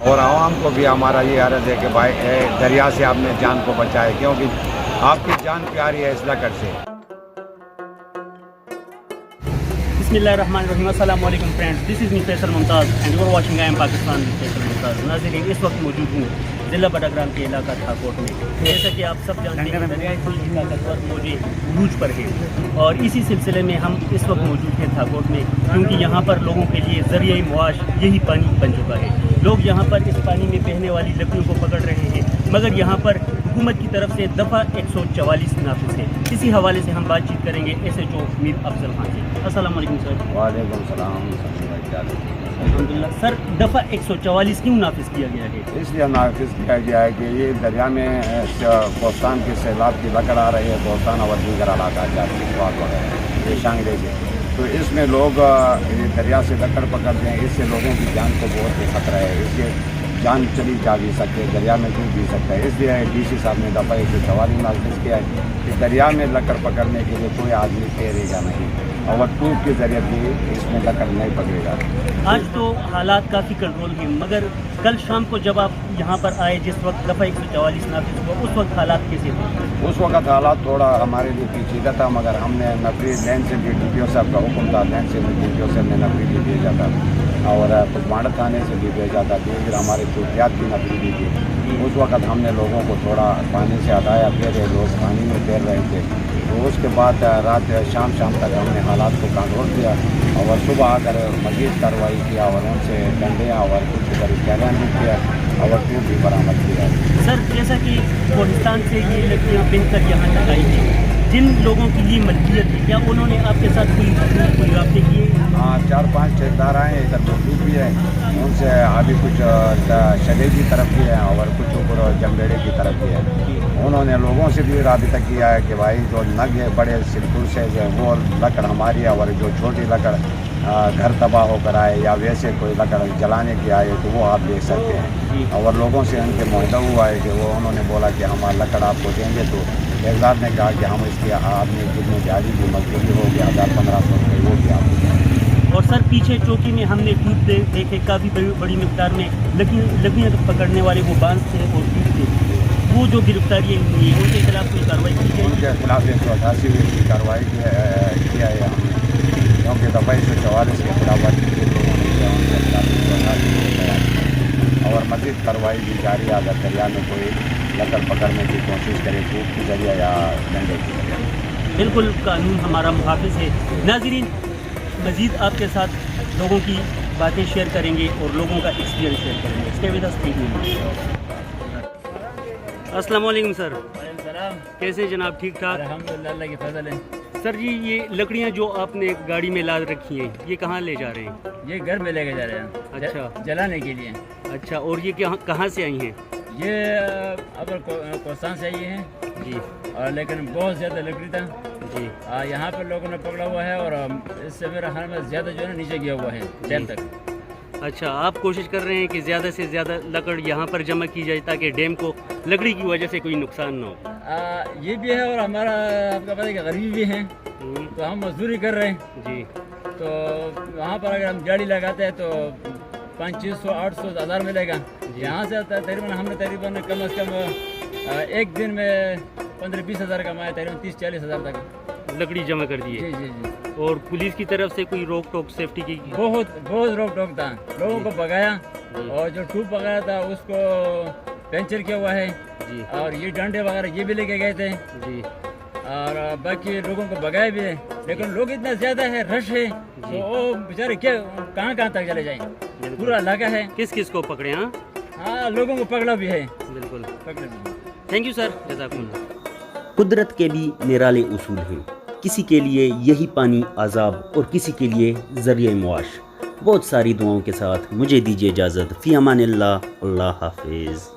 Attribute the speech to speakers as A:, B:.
A: اور عوام کو بھی ہمارا یہ عرض ہے کہ بھائی دریا سے اپنے جان کو بچائے، کیونکہ آپ کی جان پیاری ہے اس لکڑ سے۔
B: بسم اللہ الرحمن الرحیم۔ السلام علیکم friends, this is me Faisal Mumtaz and you are watching I am Pakistan with Faisal Mumtaz. ناظرین، اس وقت موجود ہوں ضلع بٹاگرام کے علاقہ تھاکوٹ میں۔ جیسا کہ آپ سب جانتے ہیں دریائے سندھ کی طاقتور موجیں عروج پر ہے، اور اسی سلسلے میں ہم اس وقت موجود ہیں تھاکوٹ میں، کیونکہ یہاں پر لوگوں کے لیے ذریعہ معاش یہی پانی بن چکا ہے۔ لوگ یہاں پر اس پانی میں بہنے والی لکڑیوں کو پکڑ رہے ہیں، مگر یہاں پر حکومت کی طرف سے دفعہ 144 نافذ ہے۔ اسی حوالے سے ہم بات چیت کریں گے ایس ایچ او میر افضل خان سے۔ السلام علیکم سر۔
A: وعلیکم السلام۔
B: الحمدللہ سر، دفعہ 144 کیوں نافذ کیا گیا ہے؟
A: اس لیے نافذ کیا گیا ہے کہ یہ دریا میں کوستان کے سیلاب کی لکڑ آ رہی ہے، کوستان اور دیگر علاقہ وغیرہ یہ شانگلے سے، تو اس میں لوگ دریا سے لکڑ پکڑتے ہیں، اس سے لوگوں کی جان کو بہت ہی خطرہ ہے، اس سے جان چلی جا بھی سکتے، دریا میں ڈوب بھی سکتا ہے۔ اس لیے ڈی سی صاحب نے دفعہ 144 نافذ کیا ہے کہ دریا میں لکڑ پکڑنے کے لیے کوئی آدمی ٹھہرے گا نہیں، اور ٹوب کے ذریعے بھی اس میں لکڑ نہیں پکڑے گا۔
B: آج تو حالات کافی کنٹرول ہیں، مگر کل شام کو جب آپ یہاں پر آئے جس وقت دفعہ 144 نافذ ہوا، اس وقت حالات کیسے تھے؟
A: اس وقت حالات تھوڑا ہمارے لیے پیچیدہ تھا، مگر ہم نے نفری لین سے بھی ڈی پی او صاحب کا حکم تھا، لین سے بھی ڈی پی او صاحب نے نفری بھی بھیجا تھا، اور پسمانڈہ تھانے سے بھی بھیجا تھا، پھر ہمارے چوٹیات کی نفری بھی تھی۔ اس وقت ہم نے لوگوں کو تھوڑا پانی سے ہٹایا، پھر لوگ پانی میں تیر رہے تھے، تو اس کے بعد رات شام تک ہم نے حالات کو کنٹرول کیا، اور صبح آ کر مزید کارروائی کیا، اور ان سے ڈنڈیاں اور کچھ کیلان بھی کیا، اور ٹوب بھی برآمد کیا۔
B: سر، جیسا کہ کوہستان سے یہ لکڑیاں بن کر یہاں تک آئی ہیں، جن لوگوں کی یہ ملکیت ہے، کیا انہوں نے آپ کے ساتھ کوئی رابطے کیے؟
A: ہاں، 4-5 ٹھیکیدار آئے ہیں، ادھر ٹوب بھی ہے، ان سے ابھی کچھ شدے کی طرف بھی ہے اور کچھ اوپر جمبیڑے کی طرف بھی ہے۔ انہوں نے لوگوں سے بھی رابطہ کیا ہے کہ بھائی جو نگ ہے بڑے سلکل سے وہ لکڑ ہماری ہے، اور جو چھوٹی لکڑ گھر تباہ ہو کر آئے یا ویسے کوئی لکڑ جلانے کی آئے تو وہ آپ دیکھ سکتے ہیں۔ اور لوگوں سے ان کے معاہدہ ہوا ہے کہ وہ انہوں نے بولا کہ ہم لکڑ آپ کو دیں گے، تو ٹھیکیدار نے کہا کہ ہم اس کی آدمی جتنی دیہی کی مزدوری ہوگی 1000-1500 روپئے وہ بھی آپ کو دیں گے۔
B: اور سر، پیچھے چوکی میں ہم نے ٹوب دیکھے، کافی بڑی مقدار میں لکڑیاں پکڑنے والے وہ باندھ تھے اور ٹوب تھے، وہ جو گرفتاریاں ہوئی ہیں ان کے خلاف کوئی کارروائی کی جائے؟
A: ان کے خلاف 188 کی کارروائی کیا ہے ہم نے، کیونکہ دفعہ 144 کے خلاف ورزی کے لوگوں نے کیا، ان کے خلاف 188 کیا ہے، اور مزید کارروائی بھی جاری ہے اگر دریا میں کوئی لکڑ پکڑنے کی کوشش کرے ٹوب کے ذریعے یا ڈنڈے کے ذریعے۔
B: بالکل، قانون ہمارا محافظ ہے۔ ناظرین، مزید آپ کے ساتھ لوگوں کی باتیں شیئر کریں گے اور لوگوں کا ایکسپیرینس شیئر کریں گے۔ Stay with us, thank you. السلام علیکم سر۔
C: وعلیکم السلام۔
B: کیسے جناب؟ ٹھیک ٹھاک؟
C: الحمدللہ، اللہ کی فضل ہے۔
B: سر جی، یہ لکڑیاں جو آپ نے گاڑی میں لاد رکھی ہیں، یہ کہاں لے جا رہے ہیں؟
C: یہ گھر میں لے کے جا رہے ہیں،
B: اچھا
C: جلانے کے لیے۔
B: اچھا، اور یہ کہاں سے آئی ہیں؟
C: یہ ابر کوستان سے آئی ہیں
B: جی،
C: اور لیکن بہت زیادہ لکڑی تھا
B: جی،
C: یہاں پر لوگوں نے پکڑا ہوا ہے، اور اس سے میرا خیال میں زیادہ جو ہے نا نیچے گیا ہوا ہے ڈیم تک۔
B: اچھا، آپ کوشش کر رہے ہیں کہ زیادہ سے زیادہ لکڑ یہاں پر جمع کی جائے تاکہ ڈیم کو لکڑی کی وجہ سے کوئی نقصان نہ ہو۔
C: یہ بھی ہے، اور ہمارا آپ کا پتہ ہے کہ غریبی بھی ہیں، تو ہم مزدوری کر رہے ہیں،
B: جی،
C: تو وہاں پر اگر ہم گاڑی لگاتے ہیں تو 500-600-800 1000 ملے گا۔ یہاں سے تقریباً ہم نے کم از کم ایک دن میں 15-20 ہزار کمایا، تقریباً 30-40 ہزار تک
B: لکڑی جمع کر دی ہے۔
C: جی جی جی۔
B: اور پولیس کی طرف سے کوئی روک ٹوک سیفٹی کی؟
C: بہت روک ٹوک تھا، لوگوں کو بگایا، اور جو ٹوب پکڑا تھا اس کو پینچر کیا ہوا ہے،
B: جی، اور
C: اور یہ ڈانڈے وغیرہ یہ بھی لے کے گئے تھے،
B: جی،
C: اور باقی لوگوں کو بگایا بھی ہے، لیکن لوگ اتنا زیادہ ہے، رش ہے، تو وہ بیچارے کیا کہاں تک چلے جائیں، پورا علاقہ ہے۔
B: کس کو پکڑے؟
C: ہاں، لوگوں کو پکڑا بھی ہے،
B: بالکل۔
C: پکڑا بھی ہے۔
B: تھینک یو سر، جزاک اللہ۔
D: قدرت کے بھی نرالے اصول ہیں، کسی کے لیے یہی پانی عذاب اور کسی کے لیے ذریعہ معاش۔ بہت ساری دعاؤں کے ساتھ مجھے دیجیے اجازت، فی امان اللہ، اللہ حافظ۔